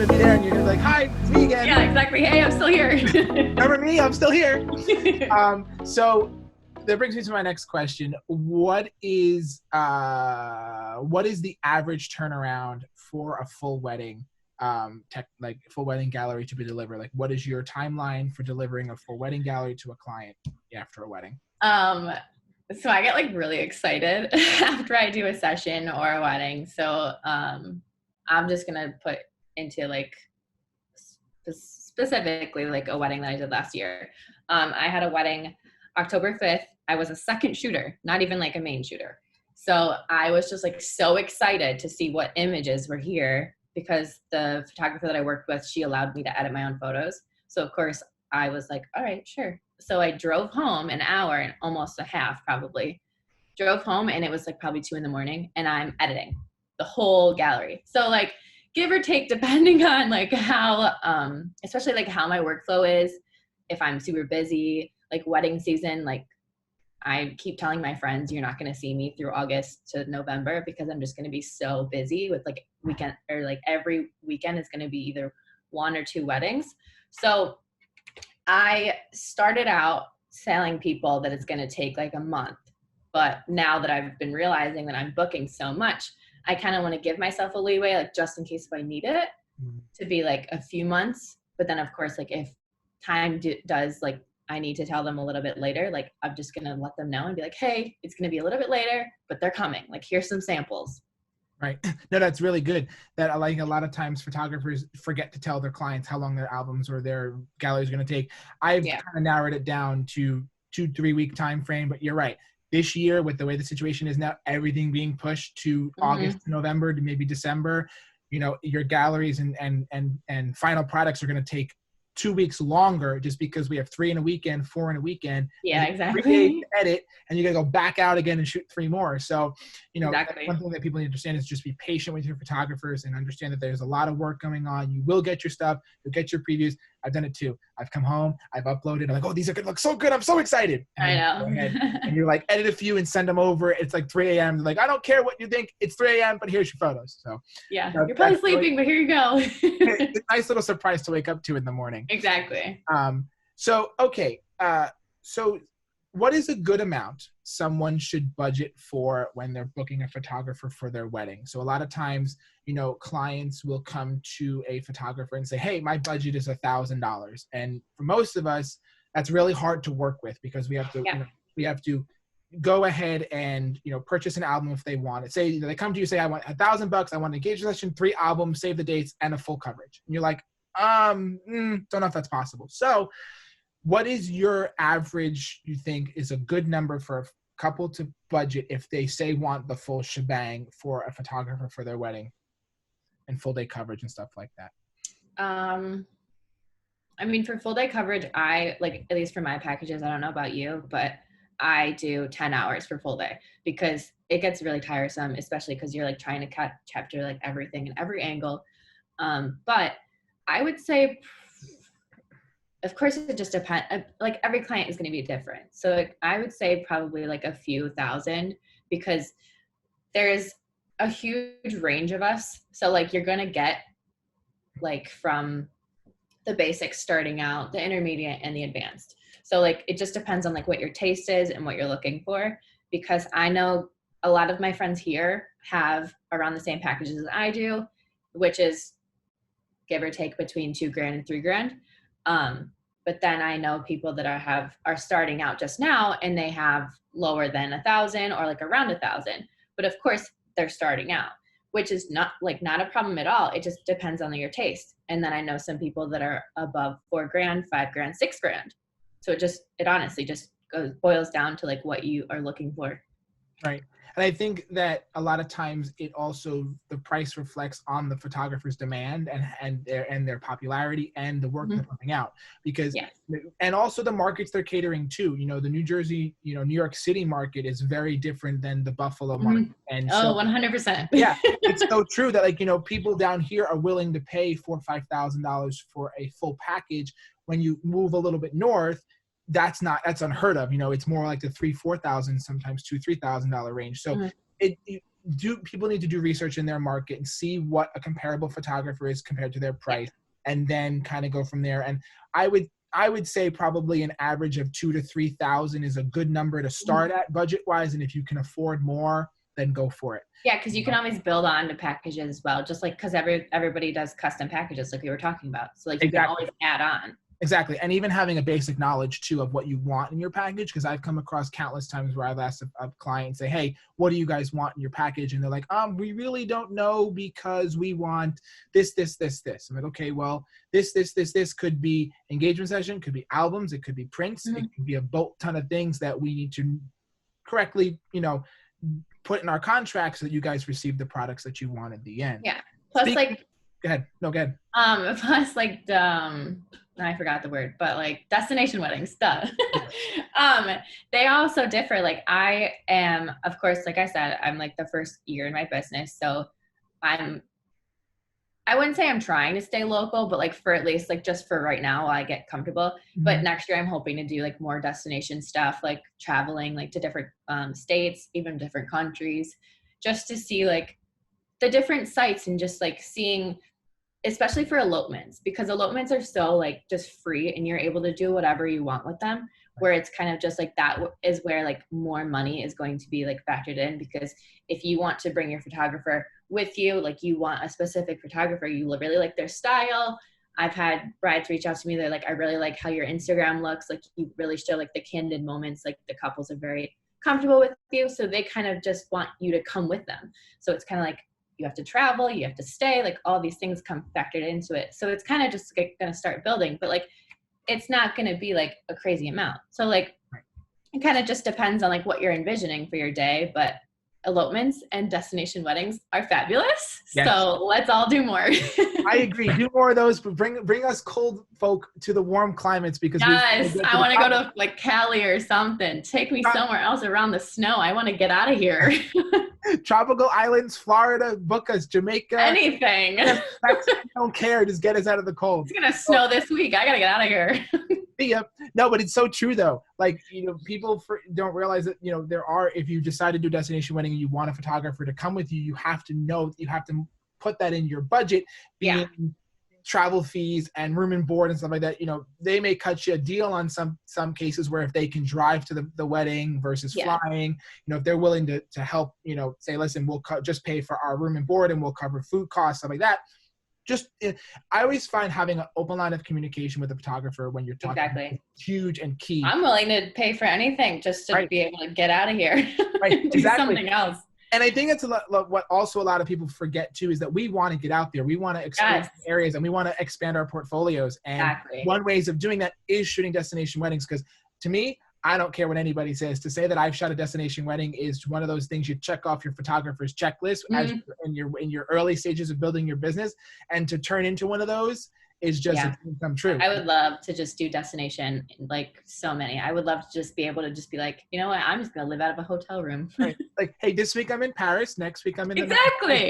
going to be there and you're going to be like, hi, it's me again. Yeah, exactly. Hey, I'm still here. Remember me? I'm still here. So that brings me to my next question. What is the average turnaround for a full wedding, full wedding gallery to be delivered? Like, what is your timeline for delivering a full wedding gallery to a client after a wedding? So I get like really excited after I do a session or a wedding. So I'm just gonna put into like specifically like a wedding that I did last year. I had a wedding October 5th. I was a second shooter, not even like a main shooter. So I was just like so excited to see what images were here because the photographer that I worked with, she allowed me to edit my own photos. So of course I was like, all right, sure. So I drove home an hour and almost a half probably. Drove home and it was like probably 2 a.m. and I'm editing the whole gallery. So like give or take, depending on like how, especially like how my workflow is, if I'm super busy, like wedding season, like I keep telling my friends, you're not going to see me through August to November because I'm just going to be so busy with like weekend or like every weekend is going to be either 1 or 2 weddings. So I started out telling people that it's going to take like a month. But now that I've been realizing that I'm booking so much, I kind of want to give myself a leeway, like just in case if I need it to be like a few months. But then of course, like if time does like, I need to tell them a little bit later, like I'm just going to let them know and be like, hey, it's going to be a little bit later, but they're coming. Like, here's some samples. Right. No, that's really good. That like a lot of times photographers forget to tell their clients how long their albums or their gallery is going to take. I've kind of narrowed it down to 2-3 week time frame, but you're right. This year, with the way the situation is now, everything being pushed to August to November to maybe December, you know, your galleries and final products are going to take 2 weeks longer just because we have 3 in a weekend, 4 in a weekend. Yeah, exactly. 3 days to edit, and you got to go back out again and shoot 3 more. So, you know, exactly. One thing that people need to understand is just be patient with your photographers and understand that there's a lot of work going on. You will get your stuff. You'll get your previews. I've done it too. I've come home. I've uploaded. I'm like, oh, these are going to look so good. I'm so excited. And I know. And you're like, edit a few and send them over. It's like 3 a.m. They're like, I don't care what you think. It's 3 a.m., but here's your photos. So yeah, you're probably sleeping, but here you go. It's a nice little surprise to wake up to in the morning. Exactly. So what is a good amount someone should budget for when they're booking a photographer for their wedding? So a lot of times, you know, clients will come to a photographer and say, hey, my budget is $1,000. And for most of us, that's really hard to work with because we have to, we have to go ahead and, you know, purchase an album if they want it. Say, you know, they come to you, say, I want $1,000. I want an engagement session, 3 albums, save the dates, and a full coverage. And you're like, don't know if that's possible. So what is your average, you think, is a good number for a couple to budget if they say want the full shebang for a photographer for their wedding and full day coverage and stuff like that? I mean, for full day coverage, I like, at least for my packages, I don't know about you, but I do 10 hours for full day because it gets really tiresome, especially because you're like trying to capture like everything and every angle. But I would say, of course, it just depends. Like every client is going to be different. So like, I would say probably like a few thousand because there's a huge range of us. So like you're going to get like from the basics starting out, the intermediate and the advanced. So like, it just depends on like what your taste is and what you're looking for. Because I know a lot of my friends here have around the same packages as I do, which is give or take between $2,000 and $3,000. But then I know people that are starting out just now and they have lower than 1,000 or like around 1,000. But of course they're starting out, which is not a problem at all. It just depends on your taste. And then I know some people that are above $4,000, $5,000, $6,000. So it honestly just boils down to like what you are looking for. Right. And I think that a lot of times the price reflects on the photographer's demand and their popularity and the work they're putting out because, and also the markets they're catering to, you know, the New Jersey, you know, New York City market is very different than the Buffalo market. And so, 100%. Yeah, it's so true that like, you know, people down here are willing to pay $4,000 or $5,000 for a full package. When you move a little bit north, that's unheard of. You know, it's more like the $3,000, $4,000, sometimes $2,000, $3,000 range. So people need to do research in their market and see what a comparable photographer is compared to their price, and then kind of go from there. And I would say probably an average of 2,000 to 3,000 is a good number to start at budget wise. And if you can afford more, then go for it. Yeah, because you can always build on to packages as well, just like because everybody does custom packages like we were talking about. So like you can always add on. Exactly. And even having a basic knowledge too of what you want in your package, because I've come across countless times where I've asked a client, say, hey, what do you guys want in your package? And they're like, we really don't know because we want this. I'm like, okay, well, this could be engagement session, could be albums, it could be prints, it could be a bolt ton of things that we need to correctly, put in our contract so that you guys receive the products that you want at the end. Yeah. Plus go ahead. No, go ahead. Plus I forgot the word, but like destination weddings, duh. They also differ. Like I am, of course, like I said, I'm like the first year in my business. So I wouldn't say I'm trying to stay local, but like for at least like just for right now, while I get comfortable. But next year I'm hoping to do like more destination stuff, like traveling like to different states, even different countries, just to see like the different sites and just like seeing, especially for elopements, because elopements are so like just free and you're able to do whatever you want with them, where it's kind of just like that is where like more money is going to be like factored in. Because if you want to bring your photographer with you, like you want a specific photographer, you really like their style. I've had brides reach out to me, they're like, I really like how your Instagram looks, like you really show like the candid moments, like the couples are very comfortable with you, so they kind of just want you to come with them. So it's kind of like you have to travel, you have to stay, like all these things come factored into it. So it's kind of just going to start building, but like, it's not going to be like a crazy amount. So like, it kind of just depends on like what you're envisioning for your day, but elopements and destination weddings are fabulous. Yes. So let's all do more. I agree. Do more of those, but bring us cold folk to the warm climates, because yes, I want to go to like Cali or something. Take me somewhere else around the snow. I want to get out of here. Tropical islands, Florida, book us, Jamaica, anything. Don't care. Just get us out of the cold. It's gonna snow this week. I gotta get out of here. Yep. No, but it's so true though. Like, people don't realize that, there are, if you decide to do a destination wedding and you want a photographer to come with you, you have to know that you have to put that in your budget, being travel fees and room and board and stuff like that. They may cut you a deal on some cases where if they can drive to the wedding versus flying, if they're willing to help, say, listen, we'll just pay for our room and board and we'll cover food costs, stuff like that. I always find having an open line of communication with the photographer when you're talking is huge and key. I'm willing to pay for anything just to be able to get out of here and do something else. And I think it's what also a lot of people forget too, is that we want to get out there. We want to explore areas and we want to expand our portfolios. And one ways of doing that is shooting destination weddings. Because to me, I don't care what anybody says. To say that I've shot a destination wedding is one of those things you check off your photographer's checklist as in your early stages of building your business. And to turn into one of those is just a dream come true. I would love to just do destination, like so many. I would love to just be able to just be like, you know what, I'm just going to live out of a hotel room. Right. Like, hey, this week I'm in Paris. Next week I'm in the week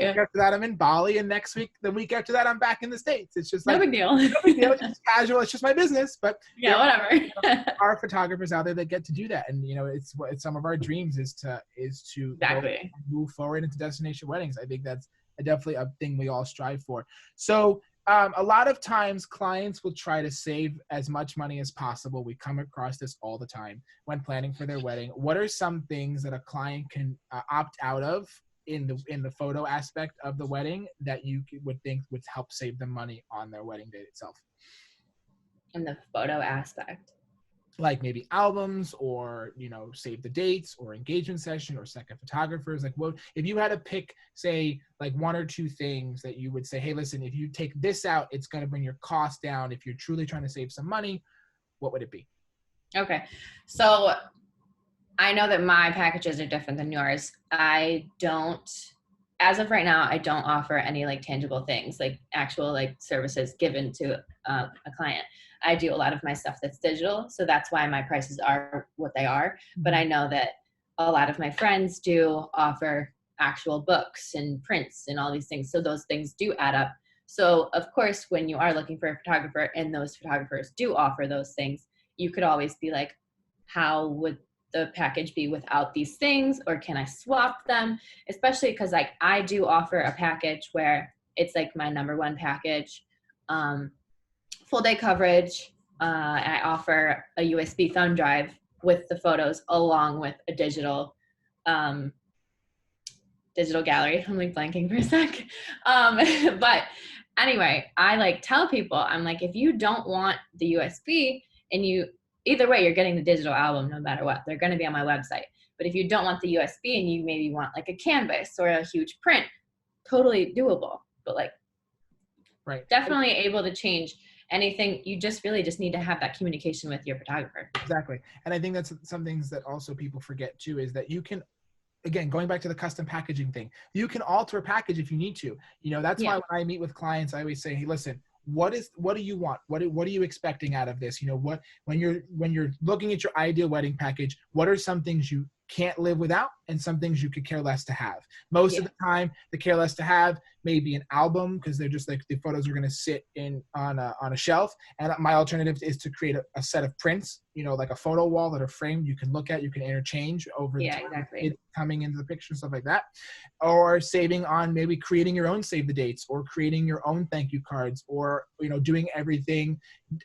after that I'm in Bali. And the week after that I'm back in the States. It's just like, no big deal. No big deal. It's just casual. It's just my business. But whatever. There are photographers out there that get to do that. And, it's some of our dreams is to move forward into destination weddings. I think that's definitely a thing we all strive for. So, a lot of times clients will try to save as much money as possible. We come across this all the time when planning for their wedding. What are some things that a client can opt out of in the photo aspect of the wedding that you would think would help save them money on their wedding day itself? In the photo aspect? Like maybe albums or, save the dates or engagement session or second photographers. Like, what if you had to pick, say, like one or two things that you would say, hey, listen, if you take this out, it's going to bring your cost down. If you're truly trying to save some money, what would it be? Okay. So I know that my packages are different than yours. As of right now, I don't offer any like tangible things, like actual like services given to a client. I do a lot of my stuff that's digital. So that's why my prices are what they are. But I know that a lot of my friends do offer actual books and prints and all these things. So those things do add up. So of course, when you are looking for a photographer and those photographers do offer those things, you could always be like, how would the package be without these things, or can I swap them? Especially because like I do offer a package where it's like my number one package, full day coverage. I offer a USB thumb drive with the photos along with a digital gallery. I'm like blanking for a sec. But anyway, I like tell people, I'm like, if you don't want the USB, and either way, you're getting the digital album no matter what. They're going to be on my website. But if you don't want the USB and you maybe want like a canvas or a huge print, totally doable. But like, right, definitely able to change anything. You just really just need to have that communication with your photographer. exactly. And I think that's some things that also people forget too, is that you can, again, going back to the custom packaging thing, you can alter a package if you need to. That's why when I meet with clients, I always say, hey, listen, what do you want? What are you expecting out of this? When you're looking at your ideal wedding package, what are some things you can't live without and some things you could care less to have? Most of the time, the care less to have may be an album, because they're just like the photos are going to sit on a shelf. And my alternative is to create a set of prints, like a photo wall that are framed. You can look at, you can interchange over the time, exactly. coming into the picture, stuff like that. Or saving on maybe creating your own save the dates, or creating your own thank you cards, or doing everything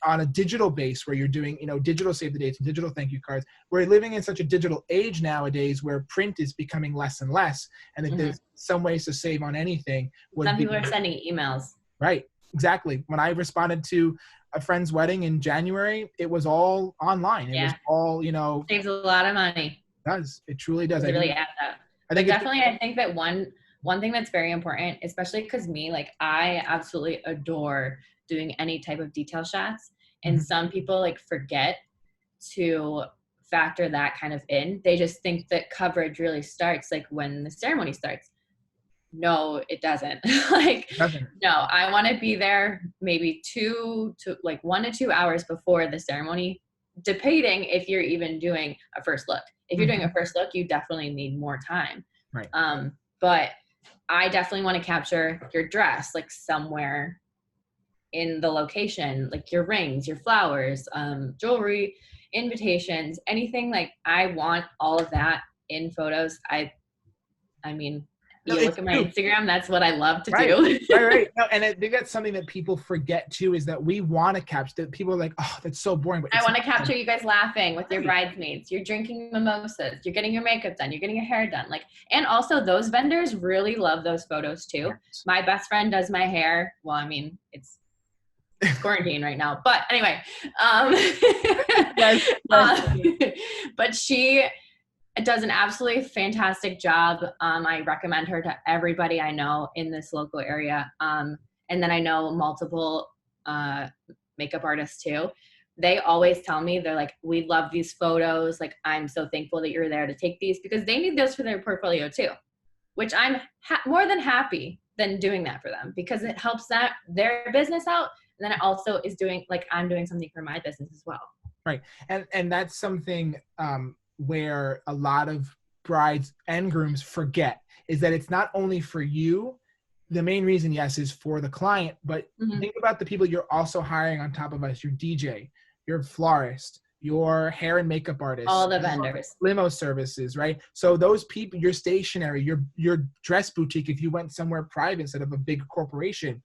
on a digital base where you're doing digital save the dates and digital thank you cards. We're living in such a digital age nowadays where print is becoming less and less, and if there's some ways to save on anything, some people are sending emails. Right, exactly. When I responded to a friend's wedding in January, it was all online. It was all saves a lot of money. It truly does. It really adds up. I think that one thing that's very important, especially because me, like I absolutely adore doing any type of detail shots, and some people like forget to factor that kind of in. They just think that coverage really starts like when the ceremony starts. No, it doesn't. No, I want to be there maybe 1 to 2 hours before the ceremony, depending if you're even doing a first look. If you're doing a first look, you definitely need more time. Right. But I definitely want to capture your dress, like somewhere in the location, like your rings, your flowers, jewelry, invitations, anything. Like I want all of that in photos. I mean, you look at my Instagram, that's what I love to do. Right. No, and I think that's something that people forget too, is that we want to capture that. People are like, oh, that's so boring. But I want to capture you guys laughing with your bridesmaids. You're drinking mimosas. You're getting your makeup done. You're getting your hair done. And also those vendors really love those photos too. Yes. My best friend does my hair. Well, I mean, it's quarantine right now, but anyway, but she does an absolutely fantastic job. I recommend her to everybody I know in this local area. And then I know multiple makeup artists too. They always tell me, they're like, we love these photos. Like, I'm so thankful that you're there to take these, because they need those for their portfolio too, which I'm more than happy than doing that for them, because it helps their business out. And then it also is doing, like, I'm doing something for my business as well. Right. And that's something where a lot of brides and grooms forget, is that it's not only for you. The main reason, yes, is for the client, but think about the people you're also hiring on top of us: your DJ, your florist, your hair and makeup artist, all the vendors, limo services, right? So those people, your stationery, your dress boutique, if you went somewhere private instead of a big corporation,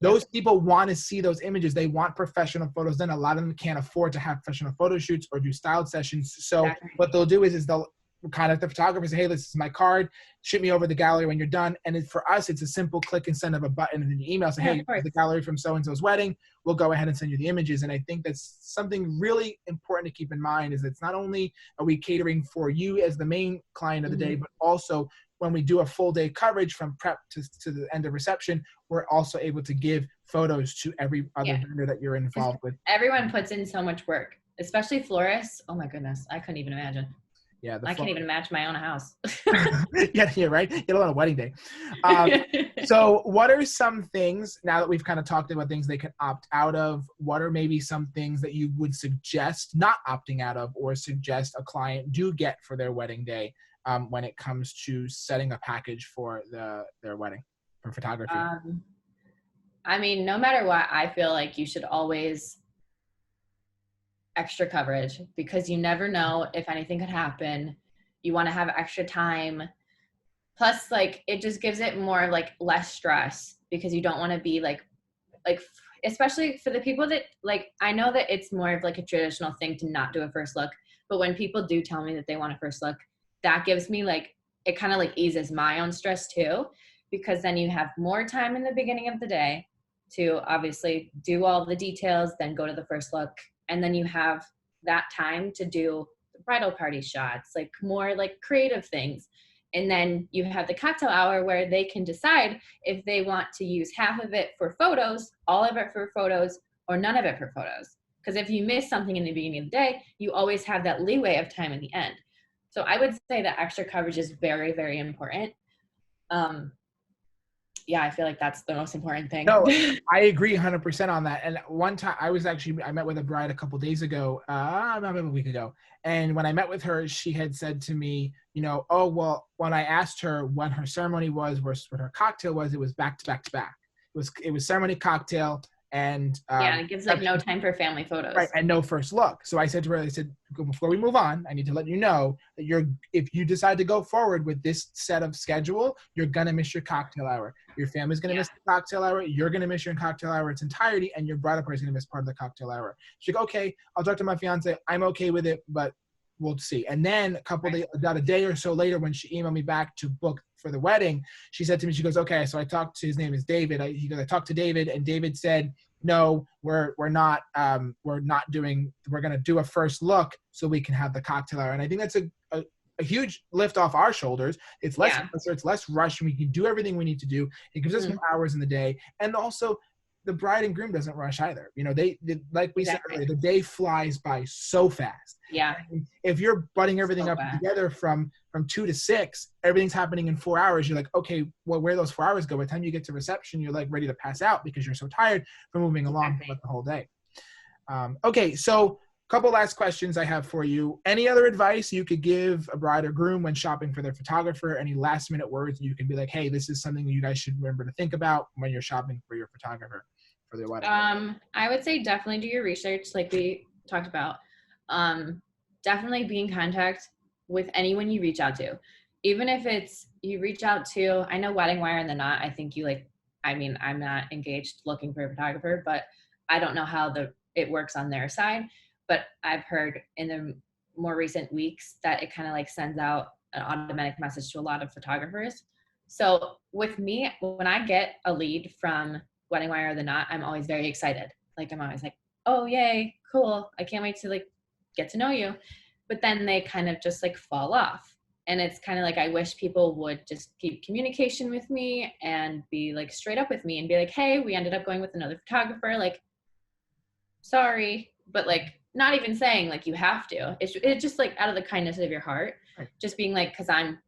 those people want to see those images. They want professional photos. Then a lot of them can't afford to have professional photo shoots or do styled sessions. So what they'll do is they'll contact the photographer and say, hey, this is my card. Shoot me over the gallery when you're done. And for us, it's a simple click and send of a button and an email. Say, hey, the gallery from so-and-so's wedding. We'll go ahead and send you the images. And I think that's something really important to keep in mind, is it's not only are we catering for you as the main client of the day, but also when we do a full day coverage from prep to the end of reception, we're also able to give photos to every other vendor that you're involved with. Everyone puts in so much work, especially florists. Oh my goodness. I couldn't even imagine. Yeah, I can't even match my own house. yeah, right? Get on a wedding day. So what are some things, now that we've kind of talked about things they can opt out of, what are maybe some things that you would suggest not opting out of, or suggest a client do get for their wedding day when it comes to setting a package for their wedding, for photography? I mean, no matter what, I feel like you should always extra coverage because you never know if anything could happen. You want to have extra time. Plus, like, it just gives it more like less stress because you don't want to be like, especially for the people that like, I know that it's more of like a traditional thing to not do a first look, but when people do tell me that they want a first look, that gives me like, it kind of like eases my own stress too, because then you have more time in the beginning of the day to obviously do all the details, then go to the first look. And then you have that time to do the bridal party shots, like more like creative things. And then you have the cocktail hour where they can decide if they want to use half of it for photos, all of it for photos, or none of it for photos. Because if you miss something in the beginning of the day, you always have that leeway of time at the end. So I would say that extra coverage is very, very important. Yeah, I feel like that's the most important thing. No, I agree 100% on that. And one time I met with a bride a couple days ago, about a week ago. And when I met with her, she had said to me, you know, oh, well, when I asked her when her ceremony was, what her cocktail was, it was back to back to back. It was ceremony, cocktail, and yeah, it gives like no time for family photos. Right, and no first look. So I said to her, I said, before we move on, I need to let you know that if you decide to go forward with this set of schedule, you're gonna miss your cocktail hour. Your family's gonna miss the cocktail hour. You're gonna miss your cocktail hour its entirety, and your bridal party's gonna miss part of the cocktail hour. She's like, okay, I'll talk to my fiance. I'm okay with it, but we'll see. And then about a day or so later, when she emailed me back to book for the wedding, she said to me, she goes, okay, so I talked to, his name is David. I talked to David, and David said, no, we're not doing, we're going to do a first look so we can have the cocktail hour. And I think that's a huge lift off our shoulders. It's less pressure, it's less rush, and we can do everything we need to do. It gives us more hours in the day. And also the bride and groom doesn't rush either. You know, they like we said earlier, the day flies by so fast. Yeah. And if you're butting everything up together from 2 to 6, everything's happening in 4 hours. You're like, okay, well, where those 4 hours go? By the time you get to reception, you're like ready to pass out because you're so tired from moving along throughout the whole day. Okay, so a couple last questions I have for you. Any other advice you could give a bride or groom when shopping for their photographer? Any last minute words you can be like, hey, this is something you guys should remember to think about when you're shopping for your photographer for their wedding? I would say definitely do your research like we talked about. Definitely be in contact with anyone you reach out to. Even if it's you reach out to, I know Wedding Wire and The Knot, I think I'm not engaged looking for a photographer, but I don't know how it works on their side. But I've heard in the more recent weeks that it kind of like sends out an automatic message to a lot of photographers. So with me, when I get a lead from Wedding Wire or The Knot, I'm always very excited. Like I'm always like, oh yay, cool. I can't wait to like get to know you. But then they kind of just like fall off. And it's kind of like, I wish people would just keep communication with me and be like straight up with me and be like, hey, we ended up going with another photographer. Like, sorry, but like not even saying like you have to. It's just like out of the kindness of your heart, just being like, cause I'm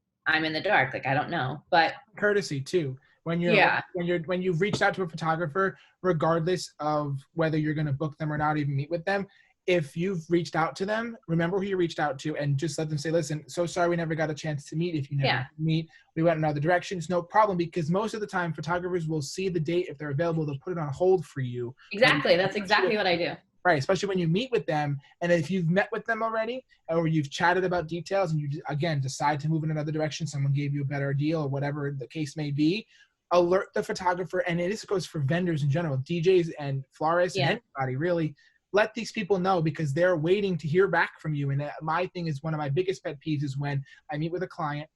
in the dark. Like, I don't know, but courtesy too. When you've reached out to a photographer, regardless of whether you're going to book them or not, even meet with them, if you've reached out to them, remember who you reached out to and just let them say, listen, so sorry we never got a chance to meet. If you never meet, we went in other directions, no problem, because most of the time photographers will see the date. If they're available, they'll put it on hold for you. Exactly. That's exactly what I do. Right, especially when you meet with them, and if you've met with them already, or you've chatted about details, and you, again, decide to move in another direction, someone gave you a better deal, or whatever the case may be, alert the photographer, and this goes for vendors in general, DJs and florists and anybody, really. Let these people know because they're waiting to hear back from you. And my thing is, one of my biggest pet peeves is when I meet with a client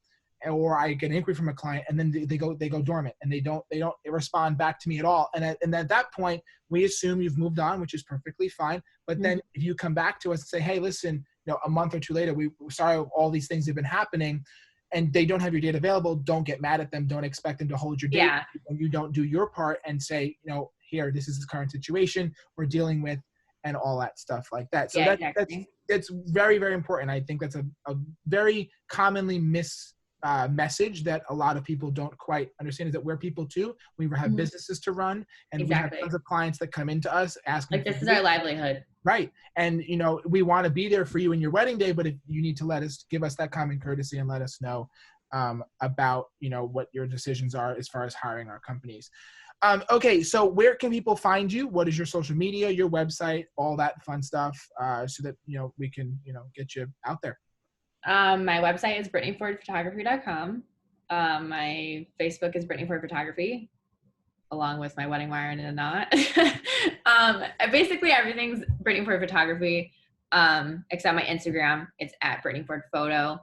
or I get an inquiry from a client and then they go dormant and they don't respond back to me at all. And at that point, we assume you've moved on, which is perfectly fine. But then if you come back to us and say, hey, listen, a month or two later, we're sorry, all these things have been happening, and they don't have your date available, don't get mad at them. Don't expect them to hold your date when you don't do your part and say, here, this is the current situation we're dealing with, and all that stuff like that. So that's very, very important. I think that's a very commonly message that a lot of people don't quite understand, is that we're people too. We have businesses to run, and we have tons of clients that come into us asking. Like, this is our livelihood. Right. And, we want to be there for you in your wedding day, but if you need to give us that common courtesy and let us know about, you know, what your decisions are as far as hiring our companies. Okay, so where can people find you? What is your social media, your website, all that fun stuff, so that, you know, we can, you know, get you out there? My website is BrittanyFordPhotography.com. My Facebook is Brittany Ford Photography, along with my wedding wire and a knot. Basically everything's Brittany Ford Photography, except my Instagram. It's at Brittany Ford Photo.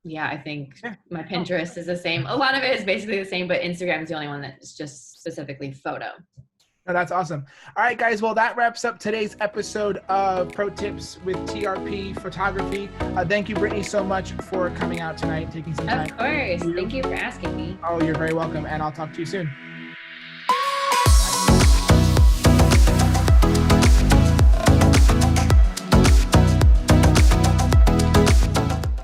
Yeah, I think my Pinterest is the same. A lot of it is basically the same, but Instagram is the only one that's just specifically photo. Oh, that's awesome. All right, guys. Well, that wraps up today's episode of Pro Tips with TRP Photography. Thank you, Brittany, so much for coming out tonight, taking some time. Of course. Thank you for asking me. Oh, you're very welcome. And I'll talk to you soon.